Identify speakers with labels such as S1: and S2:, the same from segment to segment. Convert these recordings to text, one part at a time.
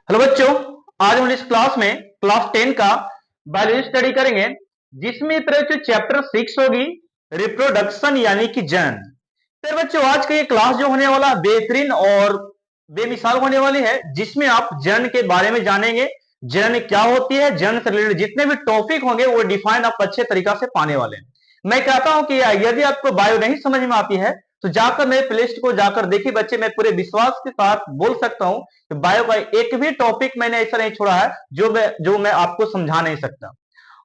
S1: Hello बच्चों, आज हम इस क्लास में क्लास 10 का बायोलॉजी स्टडी करेंगे, जिसमें जो चैप्टर 6 होगी रिप्रोडक्शन यानी कि जनन। फिर बच्चों आज का ये क्लास जो होने वाला बेहतरीन और बेमिसाल होने वाली है, जिसमें आप जनन के बारे में जानेंगे। जनन क्या होती है, जनन से रिलेटेड जितने भी टॉपिक होंगे वो डिफाइन आप अच्छे तरीका से पाने वाले हैं। मैं कहता हूं कि यदि आपको बायो नहीं समझ में आती है तो जाकर मेरे प्लेलिस्ट को जाकर देखिए बच्चे, मैं पूरे विश्वास के साथ बोल सकता हूं कि बायो का एक भी टॉपिक मैंने ऐसा नहीं छोड़ा है जो मैं आपको समझा नहीं सकता।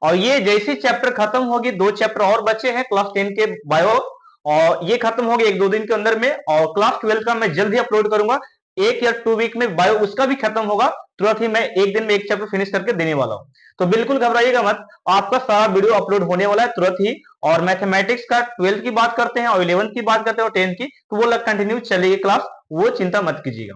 S1: और ये जैसी चैप्टर खत्म होगी, 2 चैप्टर और बचे हैं क्लास 10 के बायो, और ये खत्म होगी 1-2 दिन के अंदर में, और क्लास 12 का मैं जल्द ही अपलोड करूंगा। 1 या 2 वीक में बायो उसका भी खत्म होगा, तुरंत ही मैं एक दिन में एक चैप्टर फिनिश करके देने वाला हूं। तो बिल्कुल घबराइएगा मत, आपका सारा वीडियो अपलोड होने वाला है तुरंत ही। और मैथमेटिक्स का 12th की बात करते हैं और 11th की बात करते हैं और 10th की, तो वो कंटिन्यू चलेगी क्लास, वो चिंता मत कीजिएगा।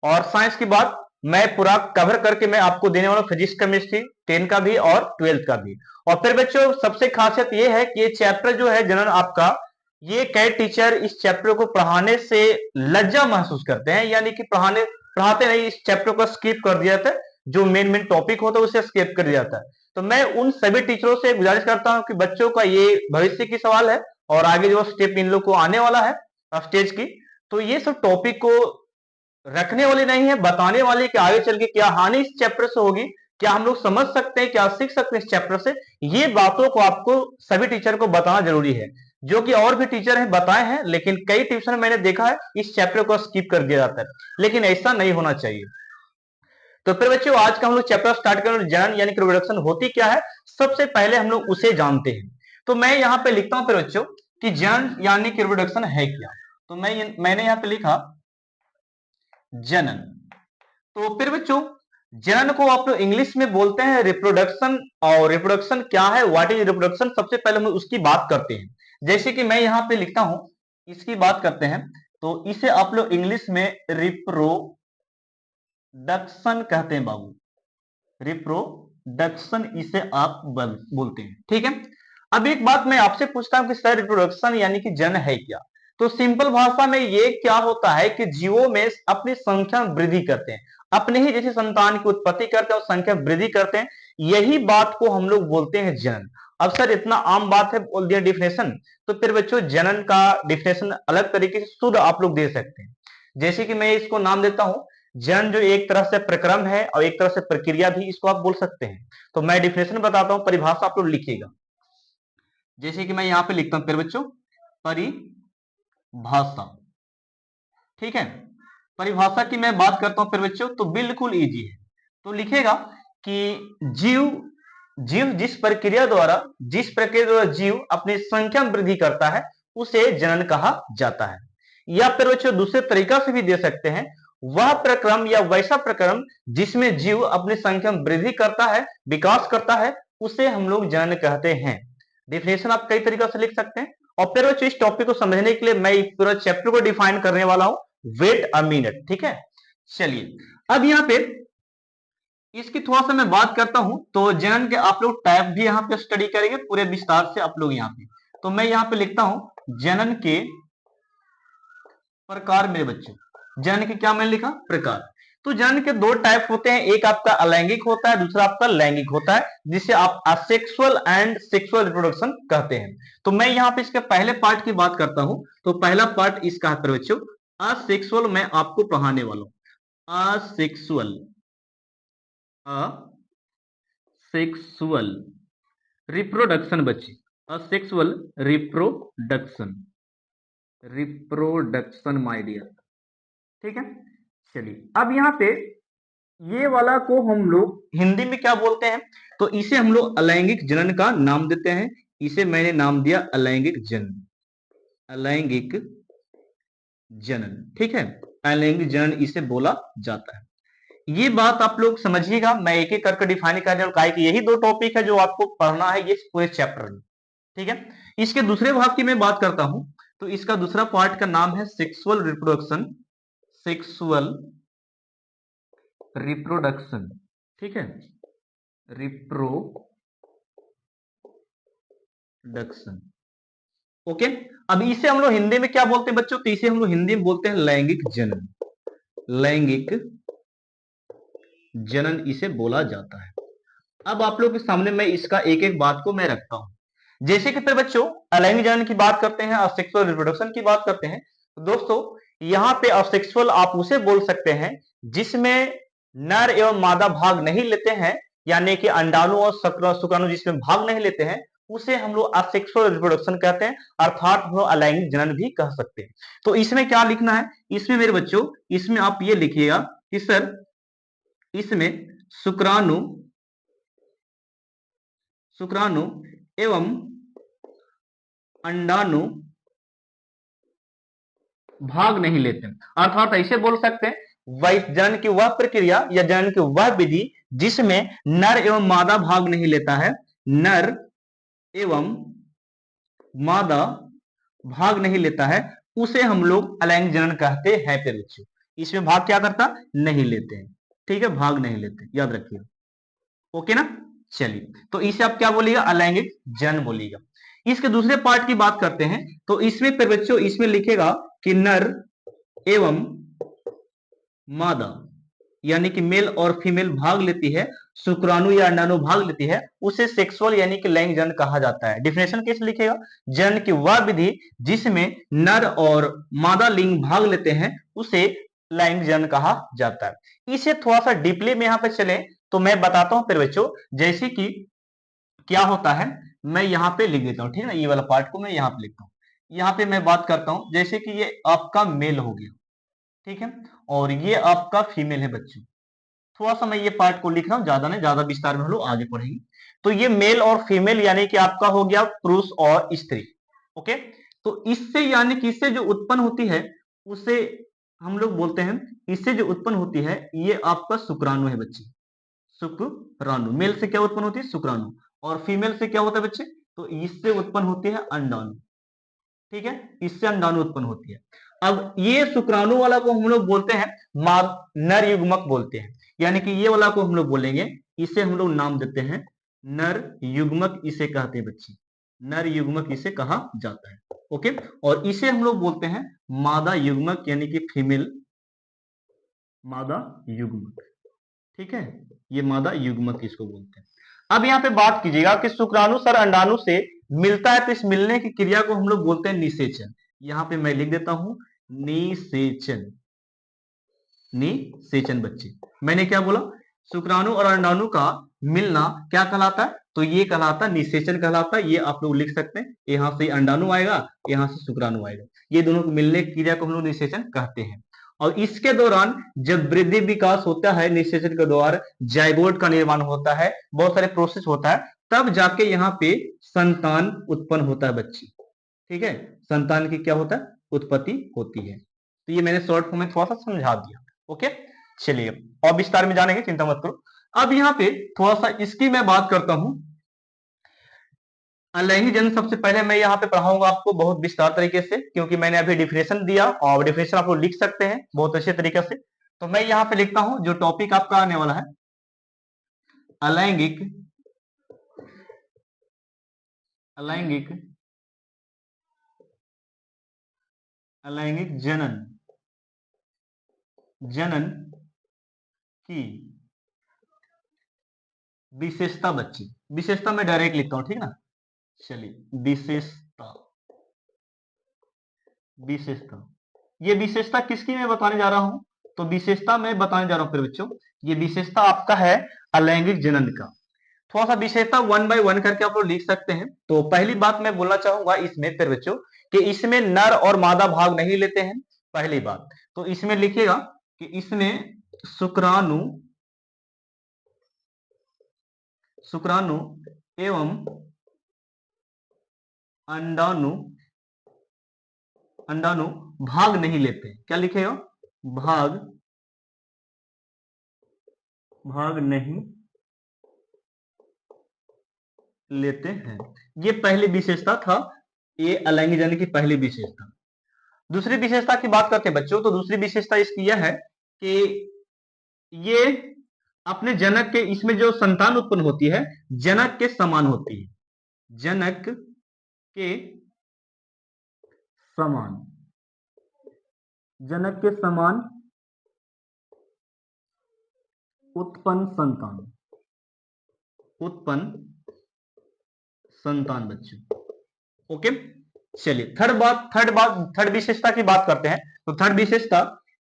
S1: और साइंस की बात मैं पूरा कवर करके मैं आपको देने वाला हूं, फिजिक्स केमिस्ट्री 10 का भी और 12th का भी। और फिर बच्चों सबसे खासियत ये है कि ये चैप्टर जो है जनरल आपका, ये कई टीचर इस चैप्टर को पढ़ाने से लज्जा महसूस करते हैं, यानी कि पढ़ाते नहीं, इस चैप्टर को स्किप कर दिया जाता है। जो मेन मेन टॉपिक होता है उसे स्किप कर दिया जाता है। तो मैं उन सभी टीचरों से गुजारिश करता हूं कि बच्चों का ये भविष्य की सवाल है, और आगे जो स्टेप इन लोग को आने वाला है स्टेज की, तो ये सब टॉपिक को रखने वाली नहीं है, बताने वाली कि आगे चल के क्या हानि इस चैप्टर से होगी, क्या हम लोग समझ सकते हैं, क्या सीख सकते हैं इस चैप्टर से। ये बातों को आपको सभी टीचर को बताना जरूरी है। जो कि और भी टीचर हैं बताए हैं, लेकिन कई ट्यूशन मैंने देखा है इस चैप्टर को स्किप कर दिया जाता है, लेकिन ऐसा नहीं होना चाहिए। तो फिर बच्चों आज का हम लोग चैप्टर स्टार्ट करें, जनन यानी कि रिप्रोडक्शन होती क्या है। सबसे पहले हम लोग उसे जानते हैं। तो मैं यहां पे लिखता हूं फिर बच्चों कि जनन यानी कि रिप्रोडक्शन है क्या। तो मैंने यहां पे लिखा जनन। तो फिर बच्चों जनन को आप लोग इंग्लिश में बोलते हैं रिप्रोडक्शन। और रिप्रोडक्शन क्या है, व्हाट इज रिप्रोडक्शन, सबसे पहले हम उसकी बात करते हैं। जैसे कि मैं यहां पे लिखता हूं, इसकी बात करते हैं, तो इसे आप लोग इंग्लिश में रिप्रोडक्शन कहते हैं बाबू। रिप्रोडक्शन इसे आप बोलते हैं, ठीक है। अब एक बात मैं आपसे पूछता हूं कि सर रिप्रोडक्शन यानी कि जनन है क्या। तो सिंपल भाषा में ये क्या होता है कि जीवों में अपनी संख्या वृद्धि करते हैं, अपने ही जैसे संतान की उत्पत्ति करते हैं और संख्या वृद्धि करते हैं, यही बात को हम लोग बोलते हैं जनन। अब सर इतना आम बात है, बोल दिया डिफिनेशन, तो फिर बच्चों जनन का डिफिनेशन अलग तरीके से शुद्ध आप लोग दे सकते हैं। जैसे कि मैं इसको नाम देता हूं जन, जो एक तरह से प्रक्रम है और एक तरह से प्रक्रिया भी इसको आप बोल सकते हैं। तो मैं डिफिनेशन बताता हूं, परिभाषा आप लोग लिखिएगा। जैसे कि मैं यहां पे लिखता हूं फिर बच्चों परिभाषा, ठीक है। परिभाषा की मैं बात करता हूं फिर बच्चों, तो बिल्कुल इजी है। तो लिखेगा कि जीव जीव जिस प्रक्रिया द्वारा जीव अपनी संख्या में वृद्धि करता है उसे जनन कहा जाता है। या फिर बच्चों दूसरे तरीका से भी दे सकते हैं, वह प्रक्रम या वैसा प्रक्रम जिसमें जीव अपनी संख्या में वृद्धि करता है, विकास करता है, उसे हम लोग जनन कहते हैं। डिफिनेशन आप कई तरीका से लिख सकते हैं। और फिर बच्चों इस टॉपिक को समझने के लिए मैं पूरा चैप्टर को डिफाइन करने वाला हूं, वेट अ मिनट, ठीक है। चलिए अब यहां पे इसकी थोड़ा सा मैं बात करता हूं, तो जनन के आप लोग टाइप भी यहां पे स्टडी करेंगे पूरे विस्तार से आप लोग यहां पे। तो मैं यहां पे लिखता हूं जनन के प्रकार। मेरे बच्चे जनन के क्या मैंने लिखा, प्रकार। तो जनन के 2 टाइप होते हैं, एक आपका अलैंगिक होता है, दूसरा आपका लैंगिक होता है, जिसे आप असेक्सुअल एंड सेक्सुअल रिप्रोडक्शन कहते हैं। तो मैं यहां पे इसके पहले पार्ट की बात करता हूं। तो पहला पार्ट इसका है बच्चों असेक्सुअल, मैं आपको पढ़ाने वाला हूं असेक्सुअल। असेक्सुअल रिप्रोडक्शन बच्चे, asexual reproduction, reproduction my dear, ठीक है। चलिए अब यहां पे ये वाला को हम लोग हिंदी में क्या बोलते हैं, तो इसे हम लोग अलैंगिक जनन का नाम देते हैं। इसे मैंने नाम दिया अलैंगिक जनन, अलैंगिक जनन, ठीक है। अलैंगिक जनन इसे बोला जाता है। ये बात आप लोग समझिएगा, मैं एक एक करके डिफाइन करने वाला कि यही 2 टॉपिक है जो आपको पढ़ना है ये पूरे चैप्टर में, ठीक है। इसके दूसरे भाग की मैं बात करता हूं, तो इसका दूसरा पार्ट का नाम है सेक्सुअल रिप्रोडक्शन, सेक्सुअल रिप्रोडक्शन, ठीक है, रिप्रोडक्शन, ओके। अब इसे हम लोग हिंदी में क्या बोलते हैं बच्चों, तो इसे हम लोग हिंदी में बोलते हैं लैंगिक जनन, लैंगिक जनन इसे बोला जाता है। अब आप लोग के सामने मैं इसका एक एक बात को मैं रखता हूं। जैसे कि फिर बच्चों अलैंगिक जनन की बात करते हैं, असेक्सुअल रिप्रोडक्शन की बात करते हैं, तो दोस्तों यहां पे असेक्सुअल आप उसे बोल सकते हैं जिसमें नर एवं मादा भाग नहीं लेते हैं, यानी कि अंडाणु और शुक्राणु जिसमें भाग नहीं लेते हैं, उसे हम लोग असेक्सुअल रिप्रोडक्शन कहते हैं, अर्थात हम लोग अलैंगिक जनन भी कह सकते हैं। तो इसमें क्या लिखना है, इसमें मेरे बच्चों, इसमें आप ये लिखिएगा कि सर इसमें शुक्राणु शुक्राणु एवं अंडाणु भाग नहीं लेते, अर्थात ऐसे बोल सकते हैं जनन की वह प्रक्रिया या जनन की वह विधि जिसमें नर एवं मादा भाग नहीं लेता है, नर एवं मादा भाग नहीं लेता है, उसे हम लोग अलैंगिक जनन कहते हैं। फिर बच्चों इसमें भाग क्या करता, नहीं लेते हैं, ठीक है, भाग नहीं लेते, याद रखिए, ओके ना। चलिए, तो इसे आप क्या बोलिएगा, अलैंगिक जनन बोलिएगा। इसके दूसरे पार्ट की बात करते हैं, तो इसमें फिर बच्चों इसमें लिखेगा कि नर एवं मादा यानी कि मेल और फीमेल भाग लेती है, शुक्राणु या अंडाणु भाग लेती है, उसे सेक्सुअल यानी कि लैंगिक जनन कहा जाता है। डिफिनेशन कैसे लिखेगा, जनन की वह विधि जिसमें नर और मादा लिंग भाग लेते हैं, उसे लैंगिक जनन कहा जाता है। इसे थोड़ा सा डीपली में यहां पे चले तो मैं बताता हूं फिर बच्चों, जैसे कि क्या होता है, मैं यहां पे लिख देता हूं, ठीक है ना, ये वाला पार्ट को मैं यहां पे लिखता हूं। यहां पे मैं बात करता हूं, जैसे कि ये आपका मेल हो गया, ठीक है, और ये आपका फीमेल है बच्चों। थोड़ा सा मैं ये पार्ट को लिख रहा हूं, ज्यादा नहीं, ज्यादा विस्तार में हम लोग आगे पढ़ेंगे। तो ये मेल और फीमेल यानी कि आपका हो गया पुरुष और स्त्री, ओके। तो इससे यानी कि इससे जो उत्पन्न होती है उसे हम लोग बोलते हैं, इससे जो उत्पन्न होती है ये आपका शुक्राणु है बच्चे, शुक्राणु। मेल से क्या उत्पन्न होती है, शुक्राणु, और फीमेल से क्या होता है बच्चे, तो इससे उत्पन्न होती है अंडाणु, ठीक है, इससे अंडाणु उत्पन्न होती है। अब ये शुक्राणु वाला को हम लोग बोलते हैं नर युग्मक बोलते हैं, यानी कि ये वाला को हम लोग बोलेंगे, इसे हम लोग नाम देते हैं नर युग्मक, इसे कहते हैं बच्चे, नर युग्मक इसे कहा जाता है, ओके। और इसे हम लोग बोलते हैं मादा युग्मक यानी कि फीमेल मादा युग्मक, ठीक है, ये मादा युग्मक इसको बोलते हैं। अब यहां पे बात कीजिएगा कि शुक्राणु सर अंडाणु से मिलता है, तो इस मिलने की क्रिया को हम लोग बोलते हैं निषेचन। यहां पे मैं लिख देता हूं निषेचन, निषेचन बच्चे। मैंने क्या बोला, शुक्राणु और अंडाणु का मिलना क्या कहलाता है, तो ये कहलाता है निषेचन कहलाता है। ये आप लोग लिख सकते हैं, यहां से अंडाणु आएगा, यहां से शुक्राणु आएगा, ये दोनों को मिलने की क्रिया को हम लोग निषेचन कहते हैं। और इसके दौरान जब वृद्धि विकास होता है, निषेचन के द्वारा जाइगोट का निर्माण होता है, बहुत सारे प्रोसेस होता है, तब जाके यहाँ पे संतान उत्पन्न होता है बच्ची, ठीक है, संतान की क्या होता है, उत्पत्ति होती है। तो ये मैंने शॉर्ट फॉर्म में थोड़ा सा समझा दिया, ओके। चलिए और विस्तार में जानेंगे, चिंता मत करो। अब यहाँ पे थोड़ा सा इसकी मैं बात करता हूं, अलैंगिक जनन सबसे पहले मैं यहाँ पे पढ़ाऊंगा आपको बहुत विस्तार तरीके से, क्योंकि मैंने अभी डिफिनेशन दिया और डिफिनेशन आप लोग लिख सकते हैं बहुत अच्छे तरीके से। तो मैं यहाँ पे लिखता हूं जो टॉपिक आपका आने वाला है, अलैंगिक अलैंगिक अलैंगिक जनन, जनन की विशेषता बच्ची। विशेषता मैं डायरेक्ट लिखता हूं, ठीक ना। चलिए विशेषता, विशेषता, ये विशेषता किसकी मैं बताने जा रहा हूं, तो विशेषता मैं बताने जा रहा हूं फिर बच्चों, ये विशेषता आपका है अलैंगिक जनन का। थोड़ा सा विशेषता वन बाय वन करके आप लोग लिख सकते हैं। तो पहली बात मैं बोलना चाहूंगा इसमें फिर बच्चों कि इसमें नर और मादा भाग नहीं लेते हैं, पहली बात। तो इसमें लिखिएगा कि इसमें शुक्राणु शुक्राणु एवं अंडाणु अंडाणु भाग नहीं लेते, क्या लिखेगा, भाग भाग नहीं लेते हैं। ये पहली विशेषता था, ये अलैंगिक जनन की पहली विशेषता। दूसरी विशेषता की बात करते हैं बच्चों, तो दूसरी विशेषता इसकी यह है कि ये अपने जनक के, इसमें जो संतान उत्पन्न होती है जनक के समान होती है, जनक के समान, जनक के समान उत्पन्न संतान, उत्पन्न संतान बच्चों। ओके, चलिए थर्ड विशेषता की बात करते हैं। तो थर्ड विशेषता,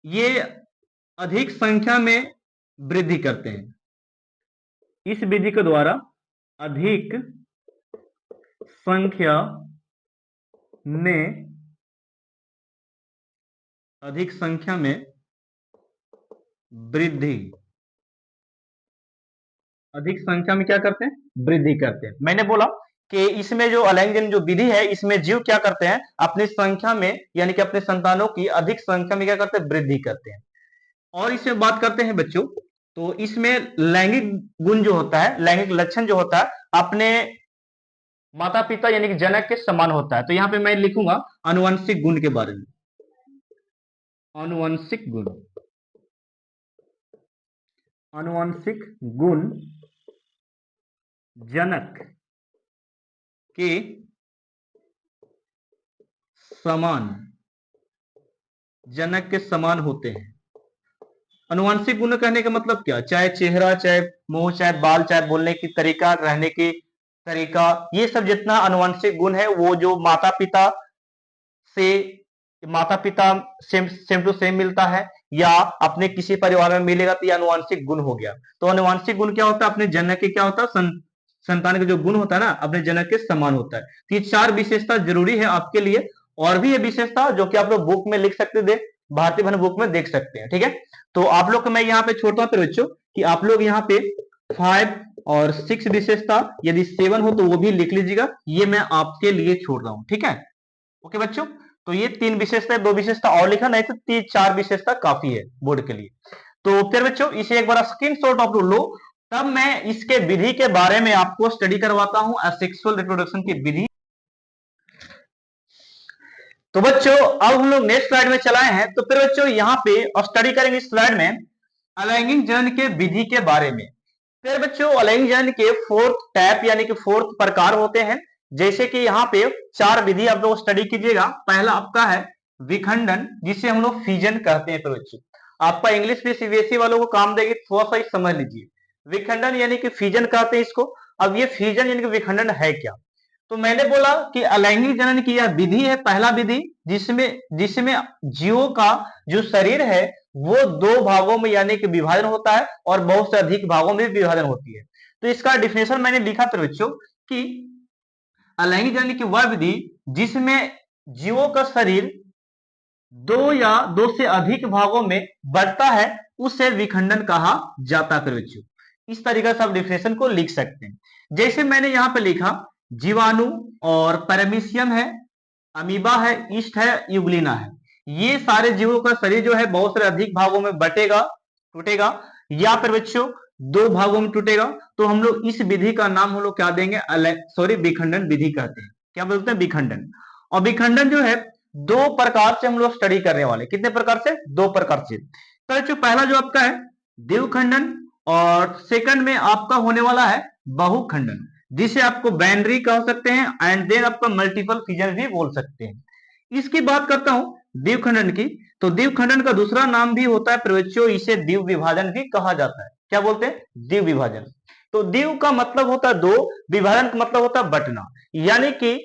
S1: ये अधिक संख्या में वृद्धि करते हैं। इस विधि के द्वारा अधिक संख्या में वृद्धि, अधिक संख्या में क्या करते हैं, वृद्धि करते हैं। मैंने बोला कि इसमें जो अलैंगिक जो विधि है, इसमें जीव क्या करते हैं, अपनी संख्या में यानी कि अपने संतानों की अधिक संख्या में क्या करते हैं, वृद्धि करते हैं। और इसमें बात करते हैं बच्चों, तो इसमें लैंगिक गुण जो होता है, लैंगिक लक्षण जो होता है, अपने माता पिता यानी कि जनक के समान होता है। तो यहाँ पे मैं लिखूंगा आनुवंशिक गुण के बारे में, आनुवंशिक गुण, आनुवंशिक गुण जनक के समान, जनक के समान होते हैं। आनुवंशिक गुण कहने का मतलब क्या, चाहे चेहरा, चाहे मुंह, चाहे बाल, चाहे बोलने की तरीका, रहने की तरीका, ये सब जितना आनुवंशिक गुण है, वो जो माता पिता सेम टू सेम मिलता है या अपने किसी परिवार में मिलेगा, तो ये आनुवंशिक गुण हो गया। तो आनुवंशिक गुण क्या होता है, अपने जनक के क्या होता है, संतान का जो गुण होता है ना, अपने जनक के समान होता है। तो ये चार विशेषता जरूरी है आपके लिए। और भी ये विशेषता जो कि आप लोग बुक में लिख सकते थे, भारतीय भवन बुक में देख सकते हैं। ठीक है, तो आप लोग को मैं यहाँ पे छोड़ता हूँ बच्चों कि आप लोग यहाँ पे 5 और 6 विशेषता, यदि 7 हो तो वो भी लिख लीजिएगा, ये मैं आपके लिए छोड़ रहा हूं। ठीक है, ओके बच्चों, तो ये 3 विशेषता, 2 विशेषता और लिखा, नहीं तो 3-4 विशेषता काफी है बोर्ड के लिए। तो फिर बच्चों इसे एक बार स्क्रीनशॉट आप लो, तब मैं इसके विधि के बारे में आपको स्टडी करवाता हूं, असेक्सुअल रिप्रोडक्शन की विधि। तो बच्चों अब हम लोग नेक्स्ट स्लाइड में चलाए हैं। तो फिर बच्चों यहाँ पे स्टडी करेंगे इस स्लाइड में अलैंगिक जनन के विधि के बारे में। फिर बच्चों अलैंगिक जनन के 4th टाइप यानी कि 4th प्रकार होते हैं। जैसे कि यहाँ पे 4 विधि आप लोग स्टडी कीजिएगा। पहला आपका है विखंडन, जिसे हम लोग फिजन कहते हैं। फिर बच्चों आपका इंग्लिश भी सीबीएसई वालों को काम देगी, थोड़ा सा समझ लीजिए। विखंडन यानी कि फिजन कहते हैं इसको। अब ये फिजन यानी कि विखंडन है क्या, तो मैंने बोला कि अलैंगिक जनन की यह विधि है, पहला विधि, जिसमें जिसमें जीवों का जो शरीर है वो 2 भागों में यानी कि विभाजन होता है और बहुत से अधिक भागों में विभाजन होती है। तो इसका डिफिनेशन मैंने लिखा था बच्चों कि अलैंगिक जनन की वह विधि जिसमें जीवों का शरीर 2 या 2 से अधिक भागों में बढ़ता है, उसे विखंडन कहा जाता है। बच्चों इस तरीके से आप डिफिनेशन को लिख सकते हैं। जैसे मैंने यहाँ पे लिखा, जीवाणु और पैरामीशियम है, अमीबा है, ईस्ट है, यूग्लिना है। ये सारे जीवों का शरीर जो है बहुत सारे अधिक भागों में बटेगा, टूटेगा, या फिर बच्चों 2 भागों में टूटेगा। तो हम लोग इस विधि का नाम हम लोग क्या देंगे, विखंडन विधि कहते हैं। क्या बोलते हैं, विखंडन। और विखंडन जो है 2 प्रकार से हम लोग स्टडी करने वाले। कितने प्रकार से, 2 प्रकार से। तो बच्चों पहला जो आपका है द्विखंडन, और सेकंड में आपका होने वाला है बहुखंडन, जिसे आपको बाइनरी कह सकते हैं, एंड देन आपका मल्टीपल फिजन भी बोल सकते हैं। इसकी बात करता हूं द्विखंडन की, तो द्विखंडन का दूसरा नाम भी होता है बच्चों, इसे द्विव विभाजन भी कहा जाता है। क्या बोलते हैं, द्विव विभाजन। तो द्विव का मतलब होता है 2, विभाजन का मतलब होता है बटना। यानी कि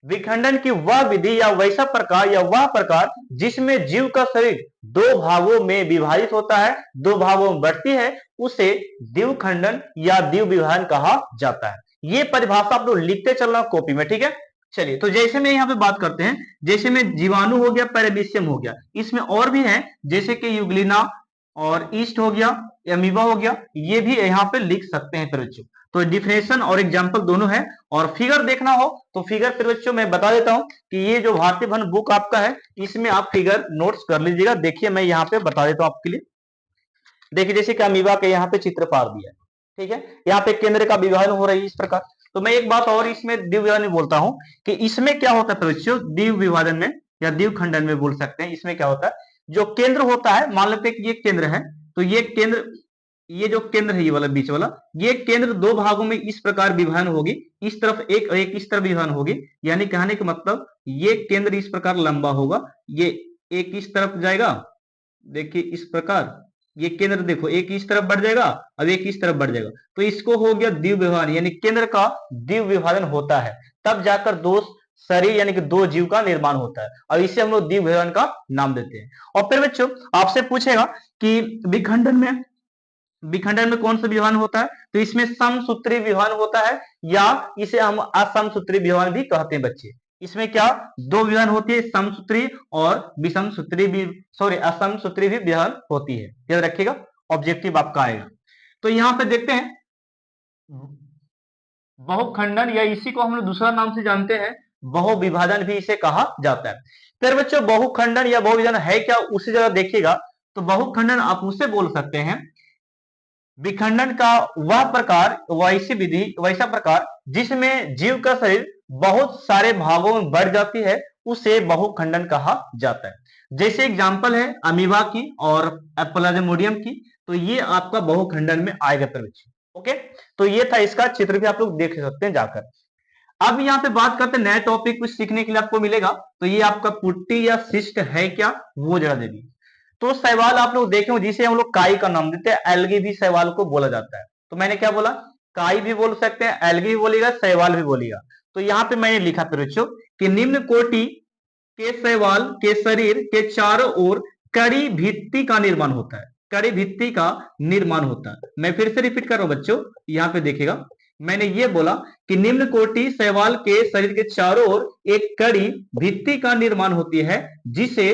S1: विखंडन की वह विधि या वैसा प्रकार या वह प्रकार जिसमें जीव का शरीर 2 भागों में विभाजित होता है, 2 भागों में बढ़ती है, उसे द्विखंडन या द्विव विभाजन कहा जाता है। ये परिभाषा आप लोग लिखते चलना कॉपी में, ठीक है। चलिए, तो जैसे में यहाँ पे बात करते हैं, जैसे में जीवाणु हो गया, पैरामीशियम हो गया, इसमें और भी है, जैसे कि यूग्लिना और ईस्ट हो गया, अमीबा हो गया, ये भी यहाँ पे लिख सकते हैं बच्चों। तो डिफिनेशन और एग्जांपल दोनों है। और फिगर देखना हो तो फिगर फिर बच्चों मैं बता देता हूं कि ये जो भारतीय भवन बुक आपका है, इसमें आप फिगर नोट्स कर लीजिएगा। देखिए मैं यहाँ पे बता देता हूं आपके लिए। देखिए जैसे कि अमीबा के यहाँ पे चित्र पार दिया है, ठीक है। यहाँ पे केंद्र का विभाजन हो रही है इस प्रकार। तो मैं एक बात और इसमें द्विव विभाजन में बोलता हूं कि इसमें क्या होता है बच्चों, द्विव विभाजन में या द्विव खंडन में बोल सकते हैं। इसमें क्या होता है, जो केंद्र होता है, मान लेते हैं कि ये केंद्र है, तो ये केंद्र, ये जो केंद्र है, ये वाला बीच वाला, ये केंद्र 2 भागों में इस प्रकार विभाजन होगी, इस तरफ एक और एक इस तरफ विभाजन होगी। यानी कहने का मतलब ये केंद्र इस प्रकार लंबा होगा, ये एक इस तरफ जाएगा, देखिए इस प्रकार, ये केंद्र देखो, एक इस तरफ बढ़ जाएगा, अब एक इस तरफ बढ़ जाएगा, तो इसको हो गया द्विविभाजन, यानी केंद्र का द्विविभाजन होता है, तब जाकर दो शरीर यानी कि दो जीव का निर्माण होता है, और इसे हम लोग द्विविभाजन का नाम देते हैं। और फिर बच्चों आपसे पूछेगा कि विखंडन में कौन सा विभाजन होता है, तो इसमें समसूत्री विभाजन होता है, या इसे हम असमसूत्री विभाजन भी कहते हैं बच्चे। इसमें क्या दो विभाजन होती है, समसूत्री और विषम सूत्री भी, सॉरी असमसूत्री भी विभाजन होती है, याद रखिएगा, ऑब्जेक्टिव आपका आएगा। तो यहां पे देखते हैं बहुखंडन, या इसी को हम लोग दूसरा नाम से जानते हैं बहुविभाजन भी इसे कहा जाता है। फिर बच्चों बहुखंडन या बहुविभाजन है क्या, उसी जगह देखिएगा, तो बहुखंडन आप उसे बोल सकते हैं विखंडन का वह प्रकार, वैसा प्रकार जिसमें जीव का शरीर बहुत सारे भागों में बढ़ जाती है, उसे बहुखंडन कहा जाता है। जैसे एग्जांपल है अमीबा की और प्लाज्मोडियम की, तो ये आपका बहुखंडन में आएगा बच्चों। ओके, तो ये था, इसका चित्र भी आप लोग देख सकते हैं जाकर। अब यहाँ पे बात करते हैं नए टॉपिक कुछ सीखने के लिए आपको मिलेगा, तो ये आपका पुट्टी या सिस्ट है क्या, वो जरा देगी। तो शैवाल आप लोग देखे हो जिसे हम लोग काई का नाम देते हैं, एल्गी भी शैवाल को बोला जाता है। तो मैंने क्या बोला, काई भी बोल सकते हैं, एल्गी भी बोलेगा, शैवाल भी बोलेगा। तो यहाँ पे मैंने लिखा फिर बच्चों कि निम्न कोटि के शैवाल के शरीर के चारों ओर कड़ी भित्ति का निर्माण होता है, कड़ी भित्ति का निर्माण होता है। मैं फिर से रिपीट कर रहा हूं बच्चों, यहाँ पे देखिएगा, मैंने ये बोला कि निम्न कोटि शैवाल के शरीर के चारों ओर एक कड़ी भित्ति का निर्माण होती है, जिसे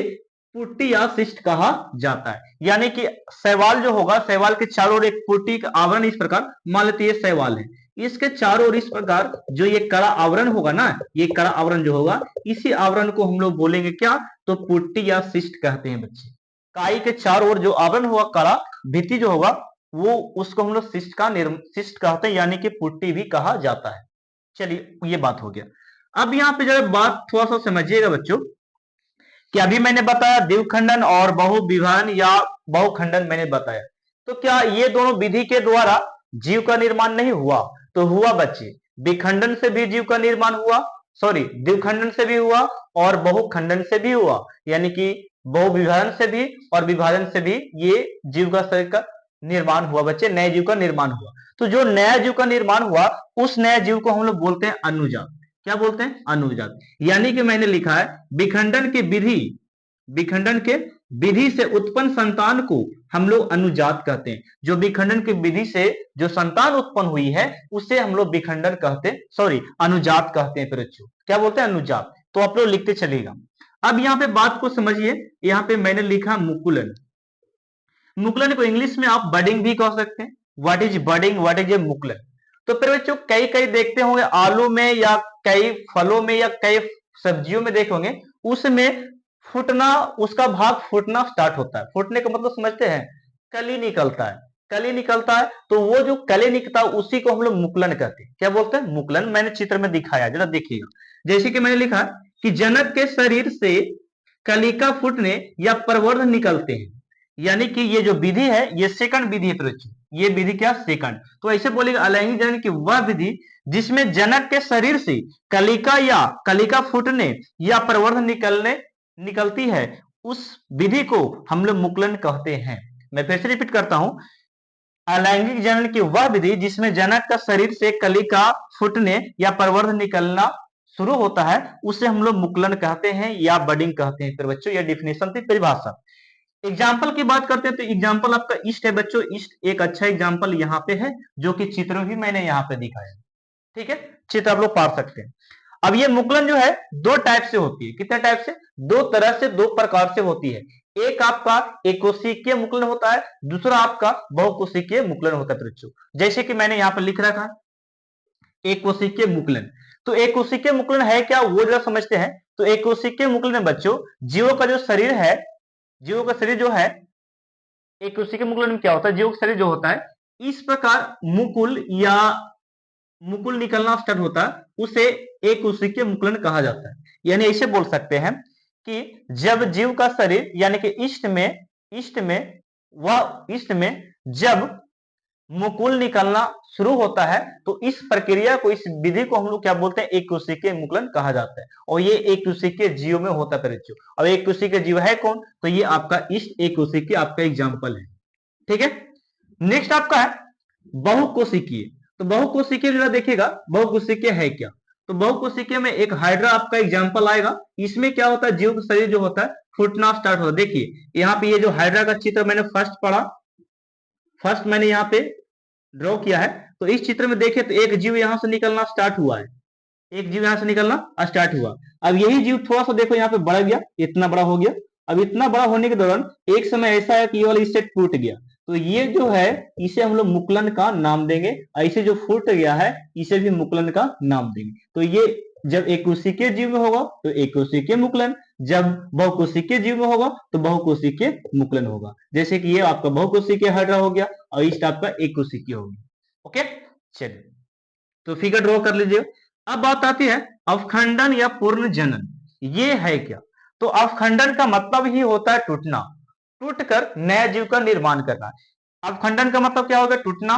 S1: पुट्टी या शिष्ट कहा जाता है। यानी कि शैवाल जो होगा, शैवाल के चारों ओर एक पुट्टी का आवरण, इस प्रकार मान लेते ये शैवाल है, इसके चारों ओर इस प्रकार जो ये कड़ा आवरण होगा ना, ये कड़ा आवरण जो होगा, इसी आवरण को हम लोग बोलेंगे क्या, तो पुट्टी या शिष्ट कहते हैं बच्चे। काई के चारों ओर जो आवरण होगा, कड़ा भित्ति जो होगा, वो उसको हम लोग शिष्ट का शिष्ट कहते हैं, यानी कि पुट्टी भी कहा जाता है। चलिए ये बात हो गया। अब यहाँ पे जरा बात थोड़ा सा समझिएगा बच्चों, कि अभी मैंने बताया द्विखंडन और बहुविभाजन या बहुखंडन मैंने बताया, तो क्या ये दोनों विधि के द्वारा जीव का निर्माण नहीं हुआ, तो हुआ बच्चे, विखंडन से भी जीव का निर्माण हुआ, सॉरी द्विखंडन से भी हुआ और बहुखंडन से भी हुआ, यानी कि बहुविभाजन से भी और विभाजन से भी ये जीव का शरीर का निर्माण हुआ बच्चे, नए जीव का निर्माण हुआ। तो जो नया जीव का निर्माण हुआ, उस नए जीव को हम लोग बोलते हैं अनुजात। क्या बोलते हैं, अनुजात। यानी कि मैंने लिखा है विखंडन के विधि से उत्पन्न संतान को हम लोग अनुजात कहते हैं। जो विखंडन की विधि से जो संतान उत्पन्न हुई है, उसे हम लोग विखंडन कहते हैं, सॉरी अनुजात कहते हैं। फिर बच्चों क्या बोलते हैं, अनुजात। तो आप लोग लिखते चलेगा। अब यहाँ पे बात को समझिए, यहाँ पे मैंने लिखा मुकुलन। मुकुलन को इंग्लिश में आप बडिंग भी कह सकते हैं। What is budding, what is a मुकुलन। तो फिर बच्चों कई कई देखते होंगे आलू में, या कई फलों में, या कई सब्जियों में देखे होंगे, उसमें फूटना, उसका भाग फूटना स्टार्ट होता है। फूटने का मतलब समझते हैं, कली निकलता है, कली निकलता है, तो वो जो कली निकलता है उसी को हम लोग मुकुलन कहते हैं। क्या बोलते हैं, मुकुलन। मैंने चित्र में दिखाया, जरा देखिएगा। जैसे कि मैंने लिखा कि जनक के शरीर से कलिका फूटने या प्रवर्धन निकलते हैं, यानी कि ये जो विधि है, ये सेकंड विधि है बच्चों। ये विधि क्या, सेकंड। तो ऐसे बोलेगा अलैंगिक जनन की वह विधि जिसमें जनक के शरीर से कलिका फूटने या प्रवर्धन निकलती है, उस विधि को हम लोग मुकुलन कहते हैं। मैं फिर से रिपीट करता हूं, अलैंगिक जनन की वह विधि जिसमें जनक का शरीर से कलिका फूटने या प्रवर्धन निकलना शुरू होता है, उसे हम लोग मुकुलन कहते हैं या बडिंग कहते हैं। फिर बच्चों यह डिफिनेशन थी, परिभाषा। एग्जाम्पल की बात करते हैं, तो एग्जाम्पल आपका ईस्ट है बच्चों। ईस्ट एक अच्छा एग्जाम्पल यहाँ पे है, जो कि चित्र भी मैंने यहाँ पे दिखाया। ठीक है, चित्र आप लोग पढ़ सकते हैं। अब ये मुकुलन जो है दो टाइप से होती है। कितने टाइप से, दो तरह से, दो प्रकार से होती है। एक आपका एकोशिकीय मुकुलन होता है, दूसरा आपका बहुकोशिकीय मुकुलन होता है बच्चों। जैसे कि मैंने यहाँ पे लिख रखा है एकोशिकीय मुकुलन। तो एकोशिकीय मुकुलन है क्या, वो जरा समझते हैं। तो एकोशिकीय मुकुलन में बच्चों जीवों का जो शरीर है, जीवों का शरीर जो है, एक उसी के मुकुलन में क्या होता है, जीवों का शरीर जो होता है, इस प्रकार मुकुल निकलना स्टार्ट होता है, उसे एक उसी के मुकुलन कहा जाता है। यानी ऐसे बोल सकते हैं कि जब जीव का शरीर, यानी कि ईस्ट में जब मुकुल निकलना शुरू होता है, तो इस प्रक्रिया को, इस विधि को हम लोग क्या बोलते हैं, एक कोशिकीय मुकुलन कहा जाता है। और ये एक कोशिकीय जीव में होता है बच्चों। अब एक कोशिकीय जीव है कौन, तो ये आपका ईस्ट एक कोशिकीय आपका एग्जाम्पल है। ठीक है। नेक्स्ट आपका है बहुकोशिकीय। तो बहुकोशिकीय जरा देखिएगा, बहुकोशिकीय है क्या। तो बहुकोशिकीय में एक हाइड्रा आपका एग्जांपल आएगा। इसमें क्या होता है, जीव का शरीर जो होता है फूटना स्टार्ट होता है। देखिए यहाँ पे ये जो हाइड्रा का चित्र मैंने फर्स्ट मैंने यहाँ पे ड्रॉ किया है। तो इस चित्र में देखें तो एक जीव यहां से निकलना स्टार्ट हुआ है, एक जीव यहां से निकलना स्टार्ट हुआ। अब यही जीव थोड़ा सा देखो यहाँ पे बढ़ गया, इतना बड़ा हो गया। अब इतना बड़ा होने के दौरान एक समय ऐसा है कि ये वाला इससे टूट गया। तो ये जो है इसे हम लोग मुकुलन का नाम देंगे। ऐसे जो फूट गया है इसे भी मुकुलन का नाम देंगे। तो ये जब एक कोशिकीय जीव में होगा तो एक कोशिकीय मुकुलन, जब बहुकोशिकीय जीव में होगा तो बहुकोशिकीय मुकुलन होगा। जैसे कि ये आपका बहुकोशिकीय हाइड्रा हो गया और इस टाइप का एक कोशिकीय हो गया। ओके, चलिए तो फिगर ड्रॉ कर लीजिए। अब बात आती है अवखंडन या पूर्ण जनन, ये है क्या। तो अवखंडन का मतलब ही होता है टूटना, टूटकर नए जीव का निर्माण करना। अवखंडन का मतलब क्या होगा, टूटना।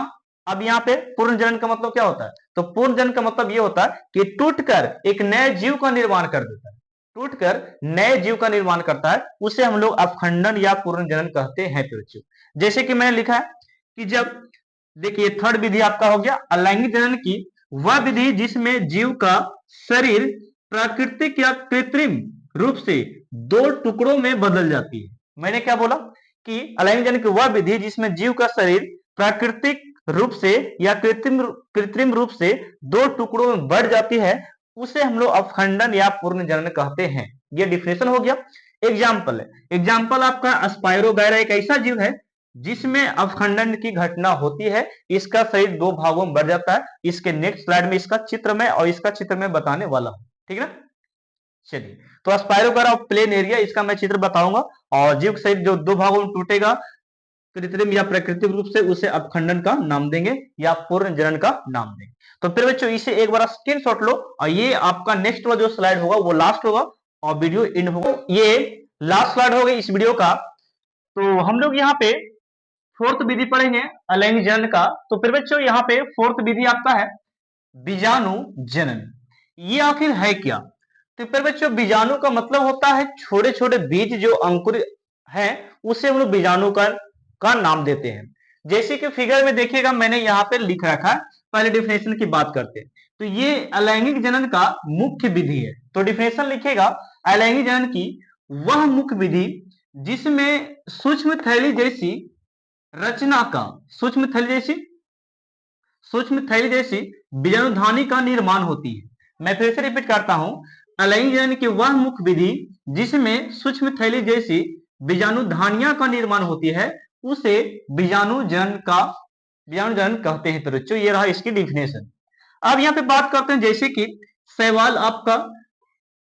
S1: अब यहाँ पे पूर्ण जनन का मतलब क्या होता है, तो पूर्ण जनन का मतलब ये होता है कि टूटकर एक नए जीव का निर्माण कर देता है, टूटकर नए जीव का निर्माण करता है, उसे हम लोग अवखंडन या पूर्ण जनन कहते हैं बच्चों। जैसे कि मैंने लिखा है कि जब देखिए थर्ड विधि आपका हो गया अलैंगिक जनन की, वह विधि जिसमें जीव का शरीर प्राकृतिक या कृत्रिम रूप से दो टुकड़ों में बदल जाती है। मैंने क्या बोला कि अलैंगिक जनन की वह विधि जिसमें जीव का शरीर प्राकृतिक रूप से या कृत्रिम रूप से दो टुकड़ों में बढ़ जाती है, उसे हम लोग अवखंडन या पूर्ण जनन कहते हैं। ये डिफिनेशन हो गया। एग्जाम्पल है, एग्जाम्पल आपका स्पायरोगायरा एक ऐसा जीव है जिसमें अवखंडन की घटना होती है। इसका शरीर दो भागों में बढ़ जाता है। इसके नेक्स्ट स्लाइड में इसका चित्र में और इसका चित्र में बताने वाला हूं, ठीक है ना। चलिए तो स्पायरोगायरा ऑफ प्लेन एरिया, इसका मैं चित्र बताऊंगा। और जीव का शरीर जो दो भागों में टूटेगा कृत्रिम या प्राकृतिक रूप से, उसे अपखंडन का नाम देंगे या पूर्ण जनन का नाम देंगे। तो फिर बच्चों इसे एक बार स्क्रीनशॉट लो और ये आपका नेक्स्ट वाला जो स्लाइड होगा वो लास्ट होगा और वीडियो एंड होगा। ये लास्ट स्लाइड होगा इस वीडियो का। तो हम लोग यहाँ पे फोर्थ विधि पढ़ेंगे अलैंगिक जनन का। तो फिर बच्चों यहाँ पे फोर्थ विधि आपका है बीजाणु जनन। ये आखिर है क्या। तो फिर बच्चों बीजाणु का मतलब होता है छोटे छोटे बीज जो अंकुर है, उसे हम लोग बीजाणु का नाम देते हैं। जैसे कि फिगर में देखिएगा मैंने यहाँ पे लिख रखा है। पहले डिफिनेशन की बात करते हैं। तो ये अलैंगिक जनन का मुख्य विधि है। तो डिफिनेशन लिखिएगा अलैंगिक जनन की वह मुख्य विधि जिसमें सूक्ष्म थैली जैसी रचना का सूक्ष्म थैली जैसी बीजाणुधानी का निर्माण होती है। मैं फिर से रिपीट करता हूं, अलैंगिक जनन की वह मुख्य विधि जिसमें सूक्ष्म थैली जैसी बीजाणुधानियां का निर्माण होती है, उसे बीजाणु जनन कहते हैं। तो बच्चों ये रहा इसकी डिफिनेशन। अब यहाँ पे बात करते हैं जैसे कि शैवाल आपका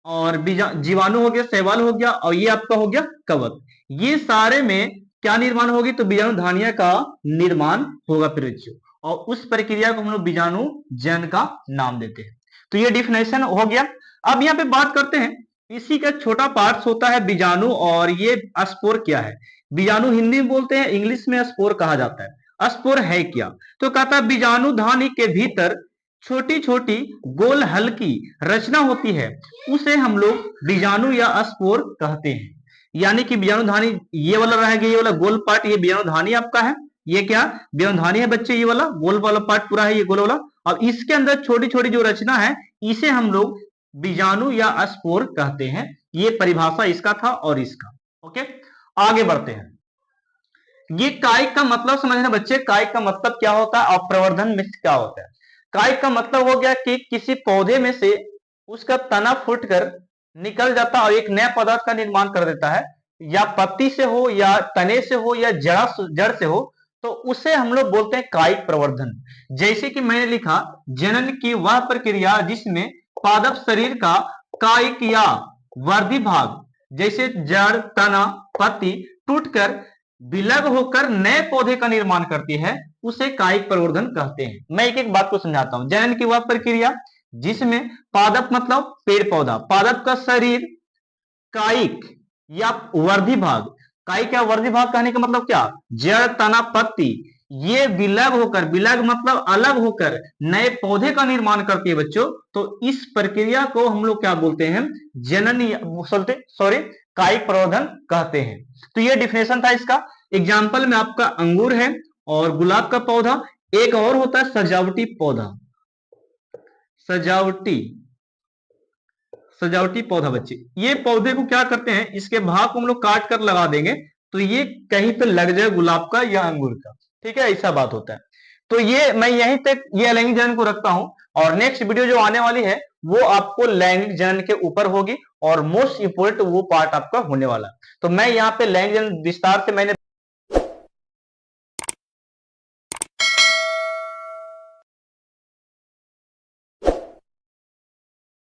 S1: और जीवाणु हो गया, शैवाल हो गया और ये आपका हो गया कवक। ये सारे में क्या निर्माण होगी, तो बीजाणुधानियां का निर्माण होगा फिर बच्चों, और उस प्रक्रिया को हम लोग बीजाणु जनन का नाम देते हैं। तो ये डिफिनेशन हो गया। अब यहाँ पे बात करते हैं इसी का छोटा पार्ट होता है बीजाणु, और ये स्पोर क्या है। बीजाणु हिंदी में बोलते हैं, इंग्लिश में स्पोर कहा जाता है। स्पोर है क्या, तो कहता है बीजाणुधानी के भीतर छोटी छोटी गोल हल्की रचना होती है, उसे हम लोग बीजाणु या स्पोर कहते हैं। यानी कि बीजाणुधानी ये वाला रहेगा, ये वाला गोल पार्ट ये बीजाणुधानी आपका है। ये क्या बीजाणुधानी है बच्चे, ये वाला गोल वाला पार्ट पूरा है ये गोल वाला। और इसके अंदर छोटी छोटी जो रचना है इसे हम लोग बीजाणु या स्पोर कहते हैं। ये परिभाषा इसका था और इसका। ओके, आगे बढ़ते हैं। ये कायिक का मतलब समझना बच्चे, कायिक का मतलब क्या होता है और प्रवर्धन में क्या होता है। कायिक का मतलब हो गया कि किसी पौधे में से उसका तना फूटकर निकल जाता और एक नया पदार्थ का निर्माण कर देता है, या पत्ती से हो या तने से हो या जड़ से हो, तो उसे हम लोग बोलते हैं कायिक प्रवर्धन। जैसे कि मैंने लिखा जनन की वह प्रक्रिया जिसमें पादप शरीर का कायिक या वर्धी भाग जैसे जड़ तना पत्ती टूटकर विलग होकर नए पौधे का निर्माण करती है, उसे कायिक प्रवर्धन कहते हैं। मैं एक एक बात को समझाता हूं। जनन की वह प्रक्रिया जिसमें पादप मतलब पेड़ पौधा, पादप का शरीर कायिक या वर्धी भाग, कायिक या वर्धी भाग कहने का मतलब क्या, जड़ तना पत्ती, ये विलग होकर, विलग मतलब अलग होकर नए पौधे का निर्माण करती है बच्चों। तो इस प्रक्रिया को हम लोग क्या बोलते हैं, जनन सॉरी कायिक प्रवर्धन कहते हैं। तो ये डिफिनेशन था इसका। एग्जाम्पल में आपका अंगूर है और गुलाब का पौधा। एक और होता है सजावटी पौधा, सजावटी पौधा बच्चे। ये पौधे को क्या करते हैं, इसके भाग को हम लोग काट कर लगा देंगे तो ये कहीं पे लग जाए गुलाब का या अंगूर का, ठीक है, ऐसा बात होता है। तो ये मैं यहीं तक ये अलैंगिक जनन को रखता हूं, और नेक्स्ट वीडियो जो आने वाली है वो आपको लैंगिक जनन के ऊपर होगी और मोस्ट इंपोर्टेंट वो पार्ट आपका होने वाला है। तो मैं यहाँ पे लैंगिक जनन विस्तार से मैंने